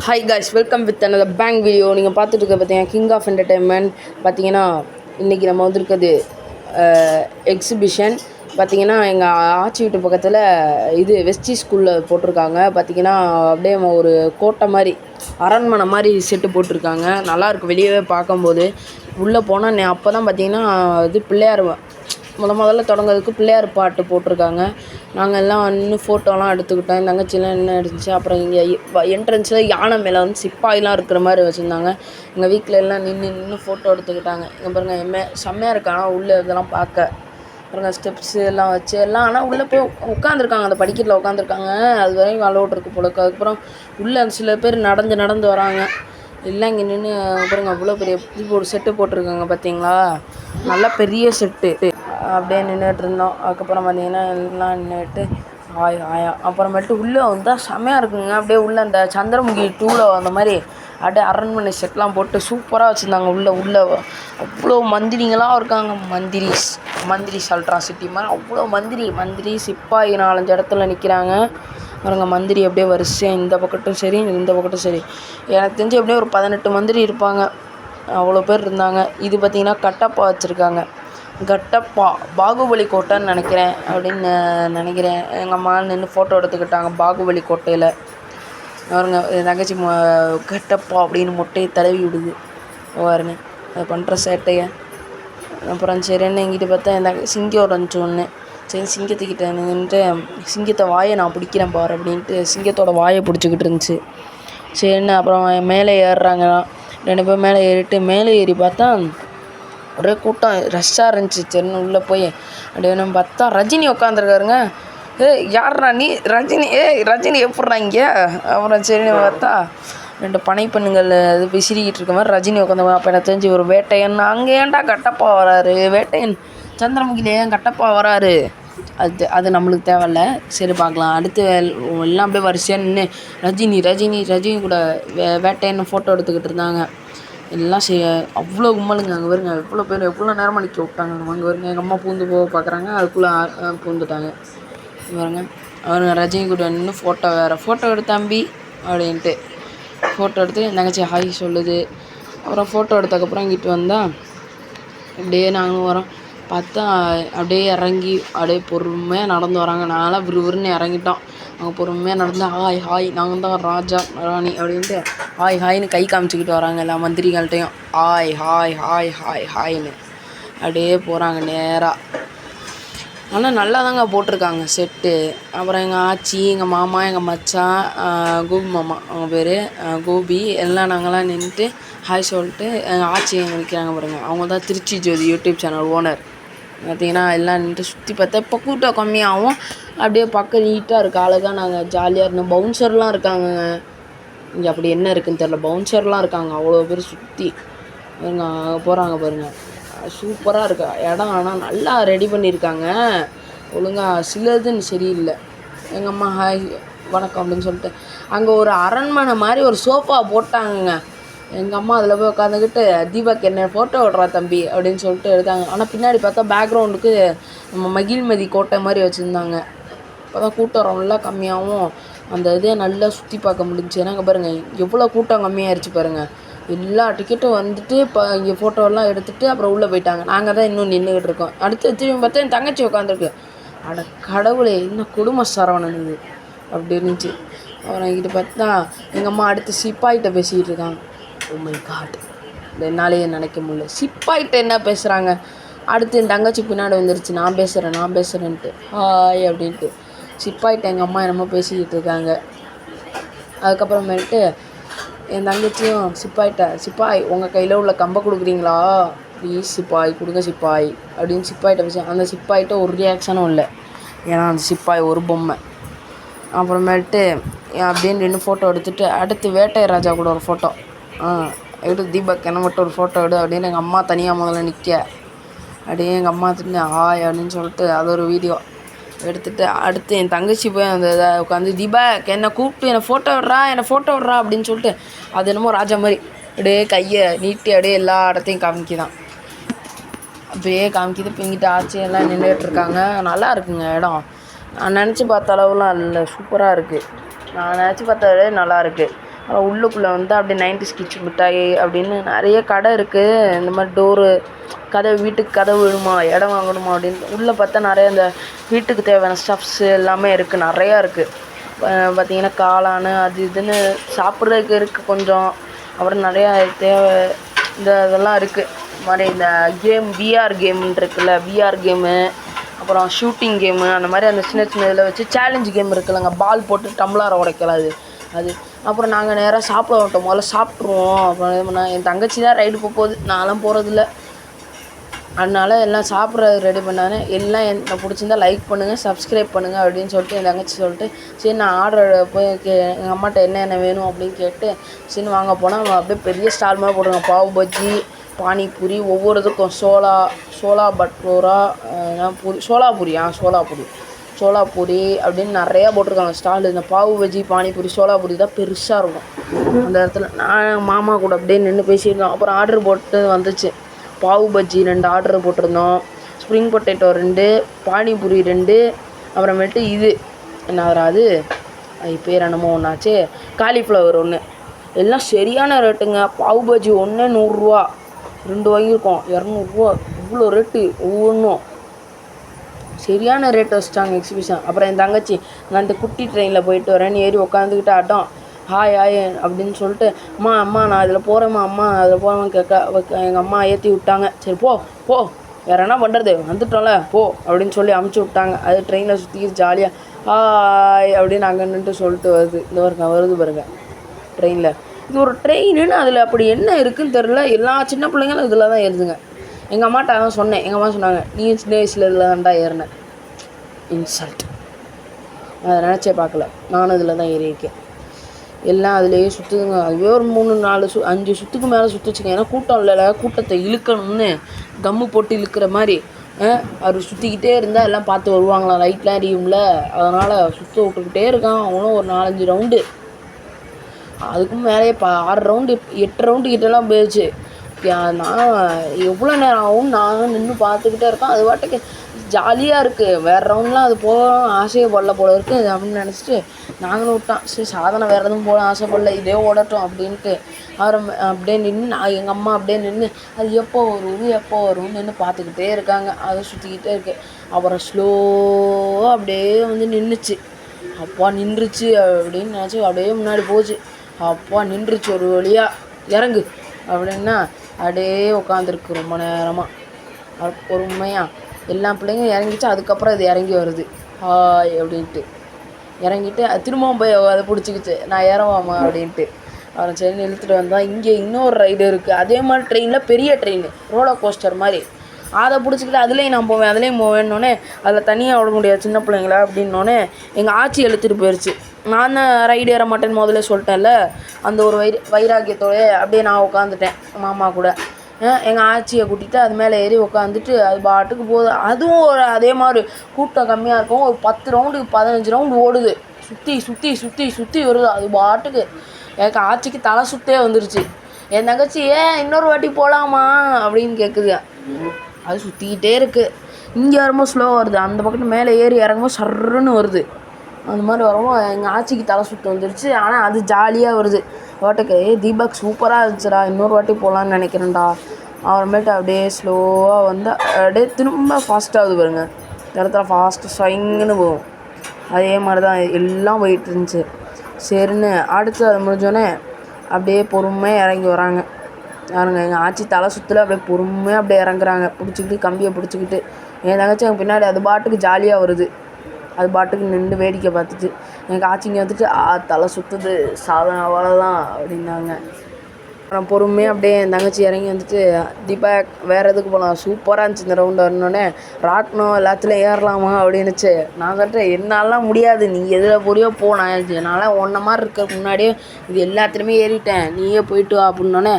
Hi guys, welcome with another bank video. நீங்கள் பார்த்துட்டு இருக்க பார்த்தீங்கன்னா கிங் ஆஃப் என்டர்டெயின்மெண்ட். பார்த்தீங்கன்னா இன்றைக்கி நம்ம வந்திருக்கிறது எக்ஸிபிஷன். பார்த்தீங்கன்னா எங்கள் ஆச்சி வீட்டு பக்கத்தில் இது வெஸ்டி ஸ்கூலில் போட்டிருக்காங்க. பார்த்தீங்கன்னா அப்படியே ஒரு கோட்டை மாதிரி அரண்மனை மாதிரி செட்டு போட்டிருக்காங்க. நல்லாயிருக்கு வெளியவே பார்க்கும்போது. உள்ளே போனால் அப்போ தான் பார்த்தீங்கன்னா இது பிள்ளையார் முதல்ல தொடங்கிறதுக்கு பிள்ளையார் பாட்டு போட்டிருக்காங்க. நாங்கள் எல்லாம் இன்னும் ஃபோட்டோலாம் எடுத்துக்கிட்டோம். என் தங்கச்சிலாம் என்ன எடுத்துச்சு. அப்புறம் இங்கே என்ட்ரன்ஸில் யானை மேலே வந்து சிப்பாயெலாம் இருக்கிற மாதிரி வச்சுருந்தாங்க. எங்கள் வீட்டில் எல்லாம் நின்று ஃபோட்டோ எடுத்துக்கிட்டாங்க. இங்கே பாருங்கள் செம்மையாக இருக்கு. ஆனால் உள்ளே இதெல்லாம் பார்க்க பாருங்கள் ஸ்டெப்ஸு எல்லாம் வச்சு எல்லாம். ஆனால் உள்ளே போய் உட்காந்துருக்காங்க, அந்த படிக்கட்டில் உட்காந்துருக்காங்க. அது வரைக்கும் அலோட் இருக்குது போல. அதுக்கப்புறம் உள்ளே சில பேர் நடந்து வராங்க. எல்லாம் இங்கே நின்று பாருங்கள் அவ்வளோ பெரிய ஒரு செட்டு போட்டிருக்காங்க. பார்த்தீங்களா, நல்லா பெரிய செட்டு. அப்படியே நின்றுட்டு இருந்தோம். அதுக்கப்புறம் பார்த்திங்கன்னா எல்லாம் நின்றுட்டு அப்புறமேட்டு உள்ளே வந்தால் செம்மையாக இருக்குங்க. அப்படியே உள்ளே அந்த சந்திரமுகி 2ல் அந்த மாதிரி அப்படியே அரண்மனை செட்லாம் போட்டு சூப்பராக வச்சுருந்தாங்க. உள்ளே அவ்வளோ மந்திரிங்களாம் இருக்காங்க. மந்திரி அல்ட்ராசிட்டி மாதிரி அவ்வளோ மந்திரி சிப்பாய் 4-5 இடத்துல நிற்கிறாங்க. பாருங்க மந்திரி அப்படியே வரிசையாக இந்த பக்கட்டும் சரி இந்த பக்கட்டும் சரி. எனக்கு தெரிஞ்சு அப்படியே ஒரு 18 மந்திரி இருப்பாங்க. அவ்வளோ பேர் இருந்தாங்க. இது பார்த்திங்கன்னா கட்டப்பா வச்சுருக்காங்க. கட்டப்பா பாகுபலி கோட்டைன்னு நினைக்கிறேன் நினைக்கிறேன். எங்கள் அம்மா நின்று ஃபோட்டோ எடுத்துக்கிட்டாங்க பாகுபலி கோட்டையில். பாருங்க தங்கச்சி கட்டப்பா அப்படின்னு மொட்டையை தடவி விடுது பாருங்க, அது பண்ணுற சேட்டையை. அப்புறம் சரின்னு எங்கிட்ட பார்த்தா என் சிங்கம் இருந்துச்சு ஒன்று. சரி சிங்கத்துக்கிட்ட நின்றுட்டு சிங்கத்தை வாயை நான் பிடிக்கிறேன் பாரு அப்படின்ட்டு சிங்கத்தோட வாயை பிடிச்சிக்கிட்டு இருந்துச்சு. சரின்னு அப்புறம் மேலே ஏறுறாங்க. 2 பேர் மேலே ஏறி பார்த்தா ஒரே கூட்டம் ரஷ்ஷாக இருந்துச்சு. சரின்னு உள்ளே போய் அப்படியே பார்த்தா ரஜினி உட்காந்துருக்காருங்க. யார்ரா நீ? ரஜினி எப்பட்றா இங்கே? அப்புறம் சரின்னு பார்த்தா 2 பனை பெண்ணுங்கள் இது விசிறிக்கிட்டு இருக்க மாதிரி ரஜினி உட்காந்து. அப்போ எனக்கு தெரிஞ்சு ஒரு வேட்டையன். அங்கே ஏன்டா கட்டப்பா வராரு? வேட்டையன் சந்திரமுகிலே ஏன் கட்டப்பா வராரு? அது நம்மளுக்கு தேவையில்ல. சரி பார்க்கலாம். அடுத்து எல்லாம் அப்படியே வரிசையாக நின்று ரஜினி கூட வேட்டையன்னு ஃபோட்டோ எடுத்துக்கிட்டு இருந்தாங்க. எல்லாம் அவ்வளோ கும்பலுங்க. அங்கே வருங்க எவ்வளோ பேர் எவ்வளோ நேரமாக நிற்க விட்டாங்க. அங்கே வருங்க எங்கள் அம்மா பூந்து போக பார்க்குறாங்க. அதுக்குள்ளே பூந்துட்டாங்க. பாருங்க அவருங்க ரஜினி கூட நின்று ஃபோட்டோ எடுத்தாம்பி அப்படின்ட்டு ஃபோட்டோ எடுத்து என் தங்கச்சி ஹாய் சொல்லுது. அப்புறம் ஃபோட்டோ எடுத்ததுக்கப்புறம் இங்கிட்டு வந்தால் அப்படியே நாங்களும் வரோம். பார்த்தா அப்படியே இறங்கி அப்படியே பொறுமையாக நடந்து வராங்க. நாங்களாம் விறுவிறுன்னு இறங்கிட்டோம். அவங்க பொறுமையாக நடந்து ஹாய் நாங்கள் தான் ராஜா ராணி அப்படின்ட்டு ஹாய்னு கை காமிச்சிக்கிட்டு வராங்க. எல்லா மந்திரிகள்கிட்டையும் ஹாய்னு அப்படியே போகிறாங்க நேராக. ஆனால் நல்லா தாங்க போட்டிருக்காங்க செட்டு. அப்புறம் எங்கள் ஆச்சி, எங்கள் மாமா, எங்கள் மச்சான், கோபி மாமா அவங்க பேர் கோபி, எல்லாம் நாங்களாம் நின்றுட்டு ஹாய் சொல்லிட்டு எங்கள் ஆச்சி எங்கே நிற்கிறாங்க பாருங்கள். அவங்க தான் திருச்சி ஜோதி யூடியூப் சேனல் ஓனர். பார்த்திங்கன்னா எல்லாம் நின்றுட்டு சுற்றி பார்த்தா இப்போ கூட்டம் கம்மியாகவும் அப்படியே பக்கம் நீட்டாக இருக்குது. அழகாக நாங்கள் ஜாலியாக இருந்தோம். பவுன்சர்லாம் இருக்காங்க இங்கே. அப்படி என்ன இருக்குதுன்னு தெரில. பவுன்சர்லாம் இருக்காங்க அவ்வளோ பேர் சுற்றி போகிறாங்க பாருங்கள். சூப்பராக இருக்கா இடம். ஆனால் நல்லா ரெடி பண்ணியிருக்காங்க ஒழுங்காக. சிலதுன்னு சரியில்லை. எங்கள் அம்மா ஹாய் வணக்கம் அப்படின்னு சொல்லிட்டு அங்கே ஒரு அரண்மனை மாதிரி ஒரு சோஃபா போட்டாங்கங்க. எங்கள் அம்மா அதில் போய் உட்காந்துக்கிட்டு தீபக் என்ன ஃபோட்டோ விடுறா தம்பி அப்படின்னு சொல்லிட்டு எடுத்தாங்க. ஆனால் பின்னாடி பார்த்தா பேக்ரவுண்டுக்கு நம்ம மகிழ்மதி கோட்டை மாதிரி வச்சுருந்தாங்க. இப்போ தான் கூட்டம் ரொம்ப கம்மியாகவும் அந்த இதே நல்லா சுற்றி பார்க்க முடிஞ்சுச்சு. ஏன்னாங்க பாருங்கள் எவ்வளோ கூட்டம் கம்மியாகிடுச்சு பாருங்கள். எல்லா டிக்கெட்டும் வந்துட்டு இப்போ இங்கே ஃபோட்டோலாம் எடுத்துகிட்டு அப்புறம் உள்ளே போயிட்டாங்க. நாங்கள் தான் இன்னும் நின்றுக்கிட்டு இருக்கோம். அடுத்து திரும்பி பார்த்தா என் தங்கச்சி உட்காந்துருக்கு. அட கடவுளே, இன்னும் குடும்ப சரவணன் இது அப்படி இருந்துச்சு. அப்புறம் என்கிட்ட பார்த்தா எங்கள் அம்மா அடுத்து சிப்பாயிட்ட பேசிக்கிட்டு இருக்காங்க. ஓ மை காட், என்னாலேயே நினைக்க முடியல. சிப்பாயிட்ட என்ன பேசுகிறாங்க. அடுத்து என் தங்கச்சி பின்னாடி வந்துருச்சு. நான் பேசுகிறேன்ட்டு ஹாய் அப்படின்ட்டு சிப்பாயிட்ட எங்கள் அம்மா என்னமோ பேசிக்கிட்டு இருக்காங்க. அதுக்கப்புறமேட்டு என் தங்கச்சியும் சிப்பாய் உங்கள் கையில் உள்ள கம்பை கொடுக்குறீங்களா? ப்ளீஸ் சிப்பாய் கொடுங்க சிப்பாய் அப்படின்னு சிப்பாயிட்ட பேச. அந்த சிப்பாயிட்ட ஒரு ரியாக்ஷனும் இல்லை. ஏன்னா அந்த சிப்பாய் ஒரு பொம்மை. அப்புறமேட்டு அப்படின்னு நின்று ஃபோட்டோ எடுத்துகிட்டு அடுத்து வேட்டை ராஜா கூட ஒரு ஃபோட்டோ எடுத்து தீபக் என்ன மட்டும் ஒரு ஃபோட்டோ எடு அப்படின்னு எங்கள் அம்மா தனியாக முதல்ல நிற்க. அப்படியே எங்கள் அம்மா தின்னு ஹாய் அப்படின்னு சொல்லிட்டு அது ஒரு வீடியோ எடுத்துகிட்டு அடுத்து என் தங்கச்சி போய் அந்த இதை உட்காந்து தீபக் என்னை கூப்பிட்டு என்னை ஃபோட்டோ விட்றா அப்படின்னு சொல்லிட்டு அது என்னமோ ராஜா மாதிரி அப்படியே கையை நீட்டி அப்படியே எல்லா இடத்தையும் காமிக்கிதான். அப்படியே காமிக்கிது. இப்போ இங்கிட்ட ஆச்சி எல்லாம் நின்றுட்டுருக்காங்க. நல்லா இருக்குங்க இடம். நான் நினச்சி பார்த்த அளவுலாம் இல்லை, சூப்பராக இருக்குது. நான் நினச்சி பார்த்தாலே நல்லாயிருக்கு. உள்ளுக்குள்ளே வந்து அப்படியே 90s கிட்ஸ் மிட்டாய் அப்படின்னு நிறைய கடை இருக்குது. இந்த மாதிரி டோரு கதவு வீட்டுக்கு கதவு வேணுமா இடம் வாங்கணுமா அப்படின்னு உள்ளே பார்த்தா நிறைய இந்த வீட்டுக்கு தேவையான ஸ்டஃப்ஸு எல்லாமே இருக்குது, நிறையா இருக்குது. பார்த்திங்கன்னா காளான் அது இதுன்னு சாப்பிட்றதுக்கு இருக்குது கொஞ்சம். அப்புறம் நிறையா தேவை இதெல்லாம் இருக்குது. இது மாதிரி இந்த கேம் விஆர் கேம்னு இருக்குல்ல, விஆர் கேமு, அப்புறம் ஷூட்டிங் கேமு, அந்த மாதிரி அந்த சின்ன சின்ன இதில் வச்சு சேலஞ்ச் கேம் இருக்குல்லங்க, பால் போட்டு டம்ளாரை உடைக்கலாம் அது. அப்புறம் நாங்கள் நேராக சாப்பிட மாட்டோம், முதல்ல சாப்பிட்ருவோம். அப்புறம் என் தங்கச்சி தான் ரைடு போகுது, நான்லாம் போகிறதில்ல. அதனால எல்லாம் சாப்பிட்றது ரெடி பண்ணாங்க. எல்லாம் எனக்கு பிடிச்சிருந்தா லைக் பண்ணுங்கள், சப்ஸ்கிரைப் பண்ணுங்கள் அப்படின்னு சொல்லிட்டு என் தங்கச்சி சொல்லிட்டு சரி நான் ஆர்டர் போய் எங்கள் அம்மாட்ட என்ன வேணும் அப்படின்னு கேட்டு சரின்னு வாங்க போனால் அப்படியே பெரிய ஸ்டால் மாதிரி போட்டுருங்க. பாவு பஜ்ஜி, பானிபூரி, ஒவ்வொரு இதுக்கும் சோளா பட்டோரா, சோளாபூரி அப்படின்னு நிறையா போட்டிருக்காங்க ஸ்டால். இந்த பாவு பஜ்ஜி, பானிபூரி, சோளாபூரி தான் பெருசாக இருக்கும் அந்த இடத்துல. நான் மாமா கூட அப்படியே நின்று பேசியிருந்தோம். அப்புறம் ஆர்டர் போட்டு வந்துச்சு. பாவு பஜ்ஜி 2 ஆர்டர் போட்டிருந்தோம், ஸ்ப்ரிங் பொட்டேட்டோ 2, பானிபூரி 2, அப்புறமேட்டு இது என்ன அது பேர் என்னமோ ஒன்றாச்சு, காலிஃப்ளவர் 1. எல்லாம் சரியான ரேட்டுங்க. பாவு பஜ்ஜி 1 100 ரூபா, 2 வாங்கியிருக்கோம் 200 ரூபா. இவ்வளோ ரேட்டு ஒவ்வொன்றும் சரியான ரேட் வச்சிட்டாங்க எக்ஸிபிஷன். அப்புறம் என் தங்கச்சி நான் இந்த குட்டி ட்ரெயினில் போயிட்டு வரேன்னு ஏறி உட்காந்துக்கிட்டு ஆட்டம் ஹாய் அப்படின்னு சொல்லிட்டு அம்மா நான் அதில் போகிறேம்மா, அம்மா அதில் போகிறேன் கேட்க எங்கள் அம்மா ஏற்றி விட்டாங்க. சரி போ வேறு என்ன பண்ணுறது, வந்துட்டோம்ல போ அப்படின்னு சொல்லி அமுச்சு விட்டாங்க. அது ட்ரெயினில் சுற்றிக்கிட்டு ஜாலியாக ஹாய் அப்படின்னு அங்கே நின்றுட்டு சொல்லிட்டு வருது பாருங்க ட்ரெயினில். இது ஒரு ட்ரெயின்னு அதில் அப்படி என்ன இருக்குதுன்னு தெரில, எல்லா சின்ன பிள்ளைங்களும் இதில் தான் ஏறுதுங்க. எங்கள் அம்மாட்ட அதான் சொன்னேன். எங்கள் அம்மா சொன்னாங்க நீ சின்ன வயசில் இதில் தான்டா ஏறினேன். இன்சல்ட், அதை நினச்சே பார்க்கல. நானும் இதில் தான் ஏறியிருக்கேன். எல்லாம் அதிலேயே சுற்றுதுங்க. அதுவே ஒரு 3 4 5 சுற்றுக்கு மேலே சுற்றுச்சுங்க. ஏன்னா கூட்டம் இல்லைல்ல, கூட்டத்தை இழுக்கணும்னு கம்மு போட்டு இழுக்கிற மாதிரி அவர் சுற்றிக்கிட்டே இருந்தால் எல்லாம் பார்த்து வருவாங்களாம், லைட்லாம் எரியும்ல, அதனால் சுற்ற விட்டுக்கிட்டே இருக்கான். அவனும் ஒரு 4 5 ரவுண்டு, அதுக்கும் மேலேயே 6 ரவுண்டு 8 ரவுண்டு கிட்டலாம் போயிடுச்சு. நான் எவ்வளோ நேரம் ஆகும் நானும் நின்று பார்த்துக்கிட்டே இருக்கோம். அது பாட்டுக்கு ஜாலியாக இருக்குது. வேறு ரவுண்ட்லாம் அது போக ஆசையே படல போல இருக்குது அப்படின்னு நினச்சிட்டு நாங்களும் விட்டோம். சரி சாதனை வேறு எதுவும் போட ஆசைப்படல, இதே ஓடட்டும் அப்படின்ட்டு அவரை அப்படியே நின்று எங்கள் அம்மா அப்படியே நின்று அது எப்போ வரும்னு நின்று பார்த்துக்கிட்டே இருக்காங்க. அதை சுற்றிக்கிட்டே இருக்குது. அப்புறம் ஸ்லோவாக அப்படியே வந்து நின்றுச்சு. அப்பா நின்றுச்சு அப்படின்னு நினச்சி அப்படியே முன்னாடி போச்சு. அப்பா நின்றுச்சு ஒரு வழியாக, இறங்கு அப்படின்னா அப்படியே உட்காந்துருக்கு ரொம்ப நேரமாக பொறுமையாக. எல்லா பிள்ளைங்களும் இறங்கிச்சு. அதுக்கப்புறம் அது இறங்கி வருது ஹாய் அப்படின்ட்டு இறங்கிட்டு திரும்பவும் போய் அதை பிடிச்சிக்கிச்சு, நான் ஏறவாமா அப்படின்ட்டு. அவரை சரின்னு இழுத்துட்டு வந்தால் இங்கே இன்னொரு ரைடு இருக்குது. அதே மாதிரி ட்ரெயினில் பெரிய ட்ரெயின் ரோலர் கோஸ்டர் மாதிரி, அதை பிடிச்சிக்கிட்டு அதுலேயும் போவேன்னொன்னே அதில் தனியாக விட முடியாது சின்ன பிள்ளைங்கள அப்படின்னோடனே எங்கள் ஆச்சி இழுத்துட்டு போயிடுச்சு. நான் தான் ரைடு ஏற மாட்டேன்னு முதல்ல சொல்லிட்டேன்ல, அந்த ஒரு வைராக்கியத்தோடு அப்படியே நான் உட்காந்துட்டேன் மாமா கூட. எங்கள் ஆச்சியை கூட்டிகிட்டு அது மேலே ஏறி உட்காந்துட்டு அது பாட்டுக்கு போகுது. அதுவும் ஒரு அதே மாதிரி கூட்டம் கம்மியாக இருக்கும். ஒரு 10 ரவுண்டு 15 ரவுண்டு ஓடுது, சுற்றி வருது அது பாட்டுக்கு. எனக்கு ஆச்சிக்கு தலை சுற்றே வந்துருச்சு. என் தங்கச்சி இன்னொரு வாட்டி போகலாமா அப்படின்னு கேட்குது. அது சுற்றிக்கிட்டே இருக்குது. இங்கே வரும்போது ஸ்லோவாக வருது, அந்த பக்கத்து மேலே ஏறி இறங்கும்போது சர்ன்னு வருது. அந்த மாதிரி வரும்போது எங்கள் ஆச்சிக்கு தலை சுற்று வந்துருச்சு. ஆனால் அது ஜாலியாக வருது வாட்டுக்கு. தீபக் சூப்பராக இருந்துச்சுடா, இன்னொரு வாட்டி போகலான்னு நினைக்கிறேன்டா. அப்புறமேட்டு அப்படியே ஸ்லோவாக வந்து அப்படியே திரும்ப ஃபாஸ்ட்டாகுது பாருங்க, இந்த இடத்துல ஃபாஸ்ட்டு ஸ்வைங்குன்னு போகும். அதே மாதிரி தான் எல்லாம் போயிட்டு இருந்துச்சு. சரின்னு அடுத்து அது முடிஞ்சோடனே அப்படியே பொறுமையாக இறங்கி வராங்க. எங்கள் ஆச்சி தலை சுற்றில் அப்படியே பொறுமையாக அப்படியே இறங்குறாங்க, பிடிச்சிக்கிட்டு கம்பியை பிடிச்சிக்கிட்டு. என் தங்கச்சி எங்கள் பின்னாடி அது பாட்டுக்கு ஜாலியாக வருது. அது பாட்டுக்கு நின்று வேடிக்கை பார்த்துட்டு எனக்கு ஆச்சிங்க வந்துட்டு தலை சுற்றுது சாதனை அவ்வளோதான் அப்படின்னாங்க. அப்புறம் பொறுமையாக அப்படியே என் தங்கச்சி இறங்கி வந்துட்டு தீபக் வேறு எதுக்கு போகலாம், சூப்பராக இருந்துச்சு இந்த ரவுண்டு வரணுன்னே, ராட்டினம் எல்லாத்துலேயும் ஏறலாமா அப்படின்னுச்சு. நான் சொல்லிட்டேன் என்னாலாம் முடியாது, நீ எதில் போறியோ போனேன், என்னால் ஒன்றை மாதிரி இருக்க முன்னாடியே இது எல்லாத்துலேயுமே ஏறிட்டேன், நீயே போயிட்டு வா அப்படின்னோடனே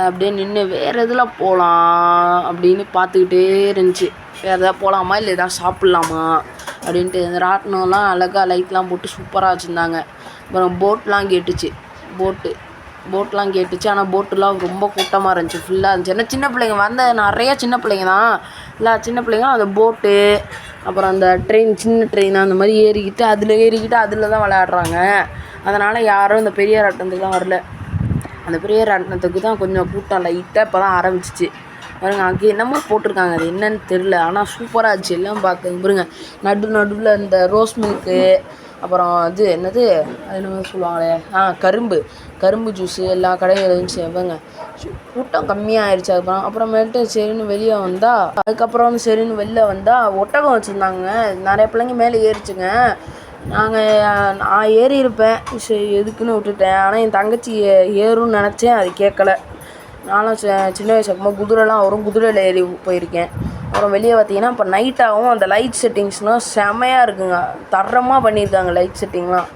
அப்படியே நின்று வேறு எதில் போகலாம் அப்படின்னு பார்த்துக்கிட்டே இருந்துச்சு. வேறு எதாவது போகலாமா இல்லை எதாவது சாப்பிட்லாமா அப்படின்ட்டு. இந்த ராட்டினம்லாம் அழகாக லைட்லாம் போட்டு சூப்பராக வச்சுருந்தாங்க. அப்புறம் போட்லாம் கேட்டுச்சு. ஆனால் போட்டுலாம் ரொம்ப கூட்டமாக இருந்துச்சு, ஃபுல்லாக இருந்துச்சு. ஏன்னா சின்ன பிள்ளைங்க வந்த நிறையா சின்ன பிள்ளைங்க தான், இல்லை சின்ன பிள்ளைங்க அந்த போட்டு அப்புறம் அந்த ட்ரெயின் சின்ன ட்ரெயின் அந்த மாதிரி ஏறிக்கிட்டு அதில் தான் விளையாடுறாங்க. அதனால் யாரும் இந்த பெரிய ராட்டினத்துக்கு தான் வரல. அந்த பெரிய ராட்டினத்துக்கு தான் கொஞ்சம் கூட்டம் லைட்டாக இப்போ தான் ஆரம்பிச்சிச்சு பாருங்க. அங்கே என்னமோ போட்டிருக்காங்க, அது என்னன்னு தெரில. ஆனால் சூப்பராக இருந்துச்சு எல்லாம் பார்க்க. பாருங்க நடுவில் இந்த ரோஸ் மில்க்கு, அப்புறம் இது என்னது அது என்ன சொல்லுவாங்களே கரும்பு ஜூஸு எல்லா கடையும் இருந்துச்சு. பாருங்க கூட்டம் கம்மியாக ஆயிடுச்சு. அப்புறமேட்டு சரின்னு வெளியே வந்தால் சரின்னு வெளில வந்தால் ஒட்டகம் வச்சுருந்தாங்க. நிறைய பிள்ளைங்க மேலே ஏறிச்சுங்க. நான் ஏறி இருப்பேன், சரி எதுக்குன்னு விட்டுட்டேன். ஆனால் என் தங்கச்சி ஏறும்னு நினச்சேன், அது கேட்கல. நானும் சின்ன வயசு இருக்கும்போது குதிரைலாம் வரும், குதிரையில் ஏறி போயிருக்கேன். அப்புறம் வெளியே பார்த்தீங்கன்னா இப்போ நைட்டாகவும் அந்த லைட் செட்டிங்ஸ்லாம் செமையாக இருக்குங்க. தரமாக பண்ணியிருக்காங்க லைட் செட்டிங்லாம்.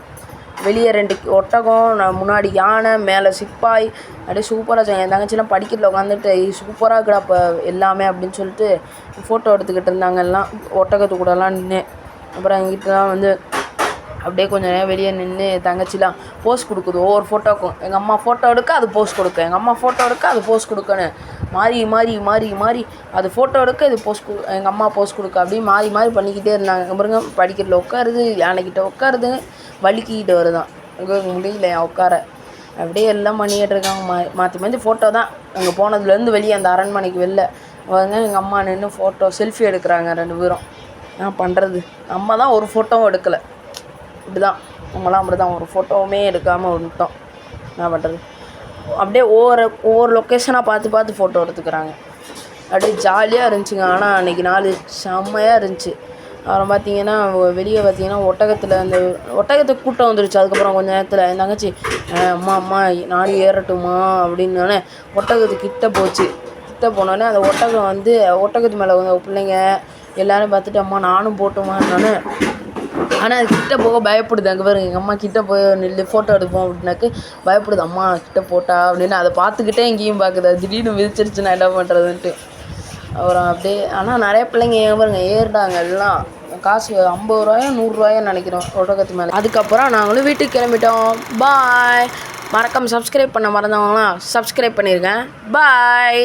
வெளியே 2 ஒட்டகம், முன்னாடி யானை, மேலே சிப்பாய், அப்படியே சூப்பராக வச்சாங்க. என் தங்கச்சிலாம் படிக்கிறதுல உட்காந்துட்டு சூப்பராக இருக்குடா இப்போ எல்லாமே அப்படின்னு சொல்லிட்டு ஃபோட்டோ எடுத்துக்கிட்டு இருந்தாங்க எல்லாம் ஒட்டகத்து கூடலாம் நின்று. அப்புறம் எங்கிட்டலாம் வந்து அப்படியே கொஞ்சம் நேரம் வெளியே நின்று தங்கச்சிலாம் போஸ் கொடுக்குது ஒவ்வொரு ஃபோட்டோக்கும். எங்கள் அம்மா ஃபோட்டோ எடுக்க அது போஸ் கொடுக்க, எங்கள் அம்மா ஃபோட்டோ எடுக்க அது போஸ் கொடுக்கணும், மாறி அது ஃபோட்டோ எடுக்க இது எங்கள் அம்மா போஸ் கொடுக்க, அப்படியே மாறி பண்ணிக்கிட்டே இருந்தாங்க. பாருங்க படிக்கிறதுல உட்காருது, யானைக்கிட்ட உட்காருது, வலிக்கிட்டு வருதான், எங்களுக்கு முடியல உட்கார. அப்படியே எல்லாம் பண்ணிக்கிட்டு இருக்காங்க. மாற்றி ஃபோட்டோ தான். அங்கே போனதுலேருந்து வெளியே அந்த அரண்மனைக்கு வெளில வந்து எங்கள் அம்மா நின்று ஃபோட்டோ செல்ஃபி எடுக்கிறாங்க 2 பேரும். நான் பண்ணுறது நம்ம தான் ஒரு ஃபோட்டோவும் எடுக்கலை. இப்படி தான் நம்மளாம் அப்படி தான் ஒரு ஃபோட்டோவுமே எடுக்காமல் விட்டோம். என்ன பண்ணுறது, அப்படியே ஒவ்வொரு லொக்கேஷனாக பார்த்து ஃபோட்டோ எடுத்துக்கிறாங்க. அப்படியே ஜாலியாக இருந்துச்சுங்க. ஆனால் அன்றைக்கி நாள் செம்மையாக இருந்துச்சு. அப்புறம் பார்த்தீங்கன்னா வெளியே பார்த்தீங்கன்னா ஒட்டகத்துக்கு கூட்டம் வந்துருச்சு. அதுக்கப்புறம் கொஞ்சம் நேரத்தில் என் தங்கச்சி அம்மா நானும் ஏறட்டுமா அப்படின்னு ஒட்டகத்துக்கிட்ட போச்சு. கிட்ட போனோடனே அந்த ஒட்டகம் வந்து ஒட்டகத்து மேலே வந்து பிள்ளைங்க எல்லோரும் பார்த்துட்டு அம்மா நானும் போட்டுமான்னு. ஆனால் அது கிட்டே போக பயப்படுது. அங்கே பாருங்க எங்கள் அம்மா கிட்டே போய் நில்லு ஃபோட்டோ எடுப்போம் அப்படின்னாக்கு பயப்படுது. அம்மா கிட்டே போட்டா அப்படின்னு அதை பார்த்துக்கிட்டே எங்கேயும் பார்க்குது. அது திடீர்னு விதிச்சிருச்சுன்னா என்ன பண்ணுறதுன்ட்டு. அப்புறம் அப்படியே ஆனால் நிறைய பிள்ளைங்க பாருங்க ஏறிட்டாங்க. எல்லாம் காசு 50 ரூபாயோ 100 ரூபாயோ நினைக்கிறோம் ஒட்டகத்து மேலே. அதுக்கப்புறம் நாங்களும் வீட்டுக்கு கிளம்பிட்டோம். பாய். மறக்காமல் சப்ஸ்கிரைப் பண்ண மறந்தவங்களாம் சப்ஸ்கிரைப் பண்ணியிருக்கேன். பாய்.